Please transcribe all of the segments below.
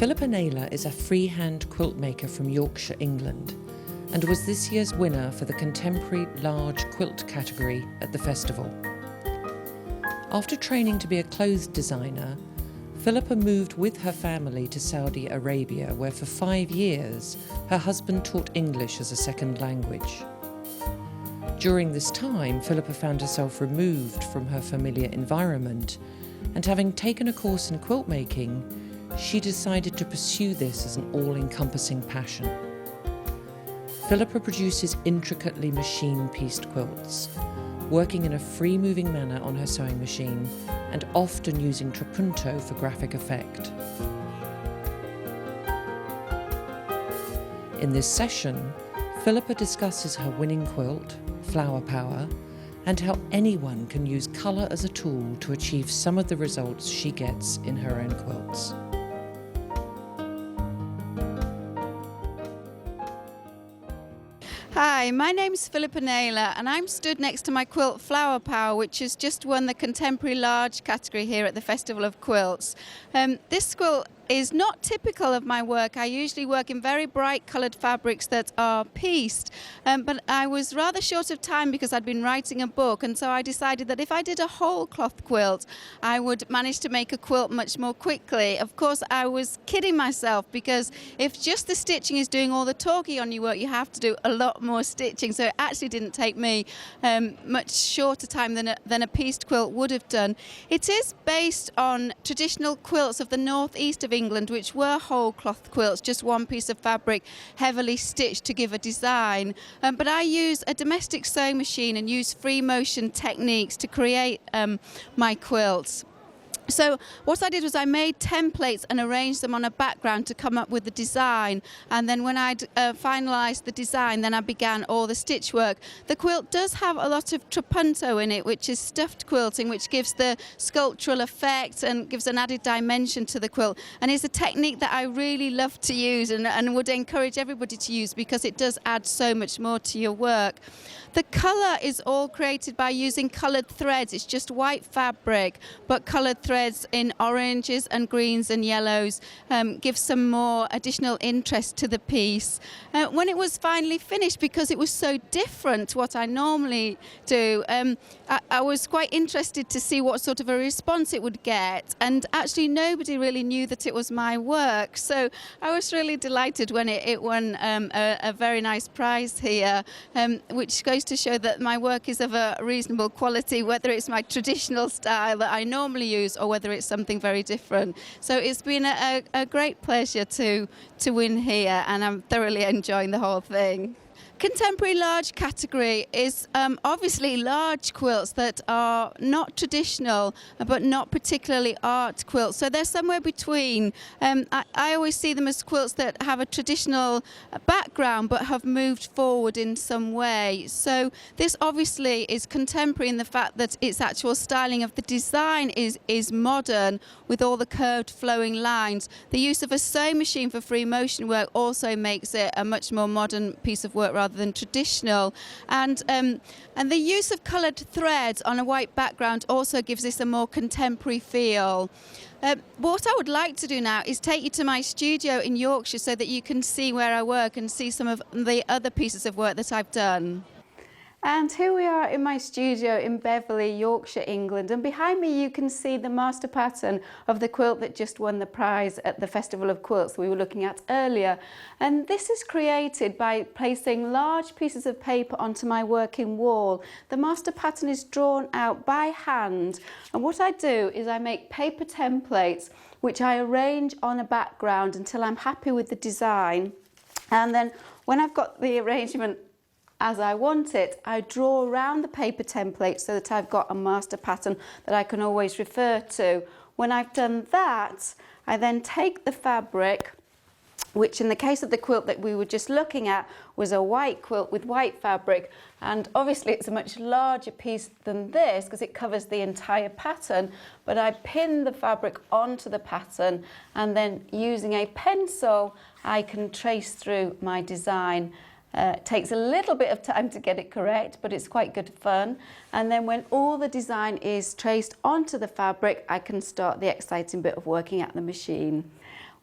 Philippa Naylor is a freehand quilt maker from Yorkshire, England, and was this year's winner for the Contemporary Large Quilt category at the festival. After training to be a clothes designer, Philippa moved with her family to Saudi Arabia, where for 5 years her husband taught English as a second language. During this time, Philippa found herself removed from her familiar environment, and having taken a course in quilt making, she decided to pursue this as an all-encompassing passion. Philippa produces intricately machine-pieced quilts, working in a free-moving manner on her sewing machine and often using trapunto for graphic effect. In this session, Philippa discusses her winning quilt, Flower Power, and how anyone can use colour as a tool to achieve some of the results she gets in her own quilts. Hi, my name's Philippa Naylor and I'm stood next to my quilt Flower Power, which has just won the Contemporary Large category here at the Festival of Quilts. This quilt is not typical of my work. I usually work in very bright coloured fabrics that are pieced, but I was rather short of time because I'd been writing a book, and so I decided that if I did a whole cloth quilt, I would manage to make a quilt much more quickly. Of course, I was kidding myself, because if just the stitching is doing all the talking on your work, you have to do a lot more stitching, so it actually didn't take me much shorter time than a pieced quilt would have done. It is based on traditional quilts of the northeast of England, which were whole cloth quilts, just one piece of fabric heavily stitched to give a design. But I use a domestic sewing machine and use free motion techniques to create my quilts. So what I did was I made templates and arranged them on a background to come up with the design, and then when I'd finalised the design, then I began all the stitch work. The quilt does have a lot of trapunto in it, which is stuffed quilting, which gives the sculptural effect and gives an added dimension to the quilt, and it's a technique that I really love to use and would encourage everybody to use, because it does add so much more to your work. The colour is all created by using coloured threads. It's just white fabric, but coloured threads in oranges and greens and yellows give some more additional interest to the piece. When it was finally finished, because it was so different to what I normally do, I was quite interested to see what sort of a response it would get, and actually nobody really knew that it was my work, so I was really delighted when it won a very nice prize here, which goes to show that my work is of a reasonable quality, whether it's my traditional style that I normally use or whether it's something very different. So it's been a great pleasure to win here, and I'm thoroughly enjoying the whole thing. Contemporary Large category is obviously large quilts that are not traditional but not particularly art quilts, so they're somewhere between. I always see them as quilts that have a traditional background but have moved forward in some way. So this obviously is contemporary in the fact that its actual styling of the design is modern, with all the curved flowing lines. The use of a sewing machine for free motion work also makes it a much more modern piece of work rather than traditional, and the use of coloured threads on a white background also gives this a more contemporary feel. What I would like to do now is take you to my studio in Yorkshire so that you can see where I work and see some of the other pieces of work that I've done. And here we are in my studio in Beverley, Yorkshire, England, and behind me you can see the master pattern of the quilt that just won the prize at the Festival of Quilts we were looking at earlier. And this is created by placing large pieces of paper onto my working wall. The master pattern is drawn out by hand, and what I do is I make paper templates which I arrange on a background until I'm happy with the design, and then when I've got the arrangement as I want it, I draw around the paper template so that I've got a master pattern that I can always refer to. When I've done that, I then take the fabric, which in the case of the quilt that we were just looking at was a white quilt with white fabric, and obviously it's a much larger piece than this because it covers the entire pattern, but I pin the fabric onto the pattern, and then using a pencil I can trace through my design. It takes a little bit of time to get it correct, but it's quite good fun. And then when all the design is traced onto the fabric, I can start the exciting bit of working at the machine.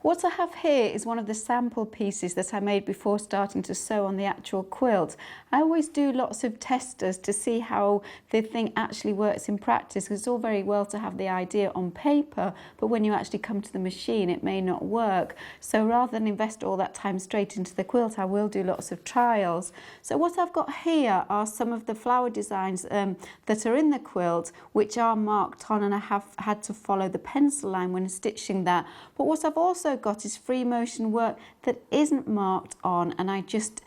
What I have here is one of the sample pieces that I made before starting to sew on the actual quilt. I always do lots of testers to see how the thing actually works in practice, because it's all very well to have the idea on paper, but when you actually come to the machine it may not work. So rather than invest all that time straight into the quilt, I will do lots of trials. So what I've got here are some of the flower designs that are in the quilt, which are marked on, and I have had to follow the pencil line when stitching that. But what I've also got is free motion work that isn't marked on, and I just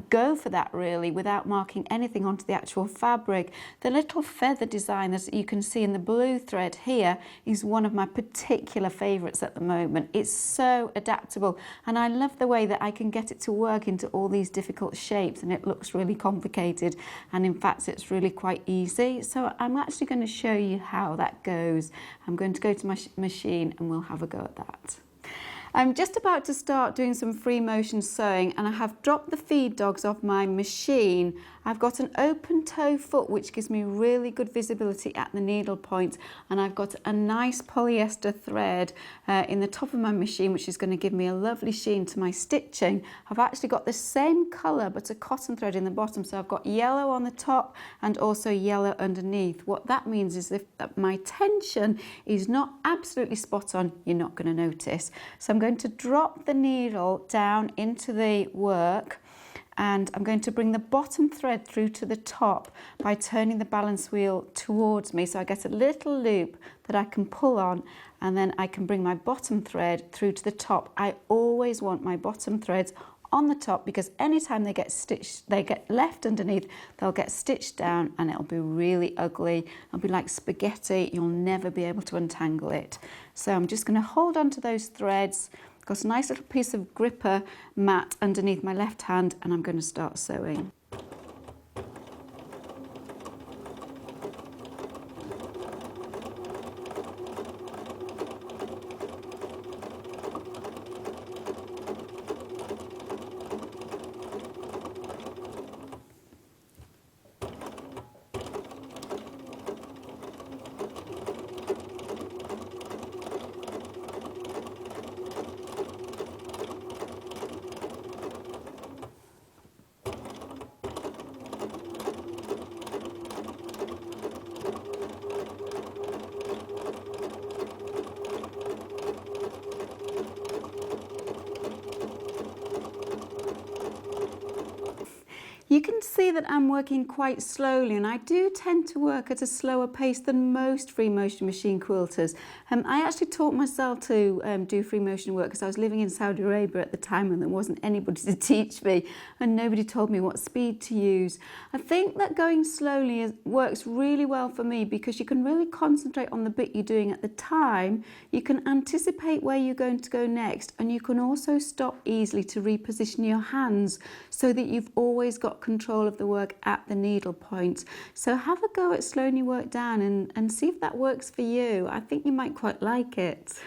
go for that really without marking anything onto the actual fabric. The little feather design that you can see in the blue thread here is one of my particular favourites at the moment. It's so adaptable, and I love the way that I can get it to work into all these difficult shapes, and it looks really complicated, and in fact it's really quite easy. So I'm actually going to show you how that goes. I'm going to go to my machine and we'll have a go at that. I'm just about to start doing some free motion sewing, and I have dropped the feed dogs off my machine. I've got an open toe foot which gives me really good visibility at the needle point, and I've got a nice polyester thread in the top of my machine which is going to give me a lovely sheen to my stitching. I've actually got the same colour but a cotton thread in the bottom, so I've got yellow on the top and also yellow underneath. What that means is if my tension is not absolutely spot on, you're not going to notice. So I'm going to drop the needle down into the work, and I'm going to bring the bottom thread through to the top by turning the balance wheel towards me, so I get a little loop that I can pull on, and then I can bring my bottom thread through to the top. I always want my bottom threads on the top, because anytime they get stitched, they get left underneath, they'll get stitched down and it'll be really ugly. It'll be like spaghetti, you'll never be able to untangle it. So I'm just going to hold on to those threads. Got a nice little piece of gripper mat underneath my left hand, and I'm going to start sewing. You can see that I'm working quite slowly, and I do tend to work at a slower pace than most free motion machine quilters. I actually taught myself to do free motion work because I was living in Saudi Arabia at the time and there wasn't anybody to teach me, and nobody told me what speed to use. I think that going slowly works really well for me because you can really concentrate on the bit you're doing at the time, you can anticipate where you're going to go next, and you can also stop easily to reposition your hands so that you've always got control of the work at the needle point. So have a go at slowing your work down and see if that works for you. I think you might quite like it.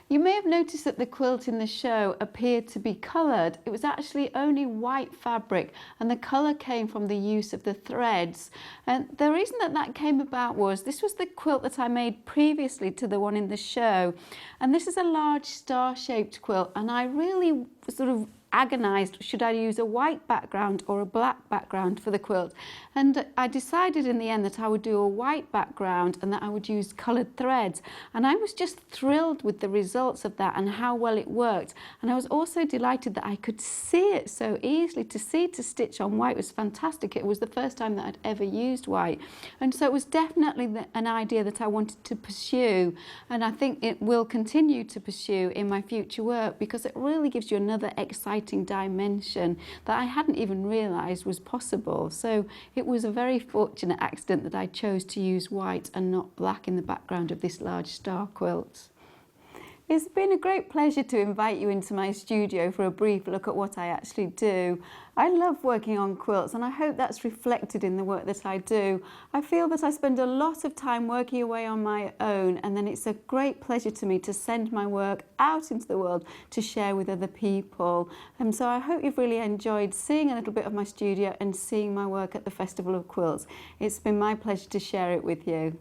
You may have noticed that the quilt in the show appeared to be coloured. It was actually only white fabric, and the colour came from the use of the threads. And the reason that that came about was this was the quilt that I made previously to the one in the show. And this is a large star-shaped quilt, and I really sort of agonised, should I use a white background or a black background for the quilt? And I decided in the end that I would do a white background and that I would use coloured threads. And I was just thrilled with the results of that and how well it worked. And I was also delighted that I could see it so easily. To stitch on white was fantastic. It was the first time that I'd ever used white. And so it was definitely an idea that I wanted to pursue. And I think it will continue to pursue in my future work because it really gives you another exciting dimension that I hadn't even realised was possible. So it was a very fortunate accident that I chose to use white and not black in the background of this large star quilt. It's been a great pleasure to invite you into my studio for a brief look at what I actually do. I love working on quilts, and I hope that's reflected in the work that I do. I feel that I spend a lot of time working away on my own, and then it's a great pleasure to me to send my work out into the world to share with other people. And so I hope you've really enjoyed seeing a little bit of my studio and seeing my work at the Festival of Quilts. It's been my pleasure to share it with you.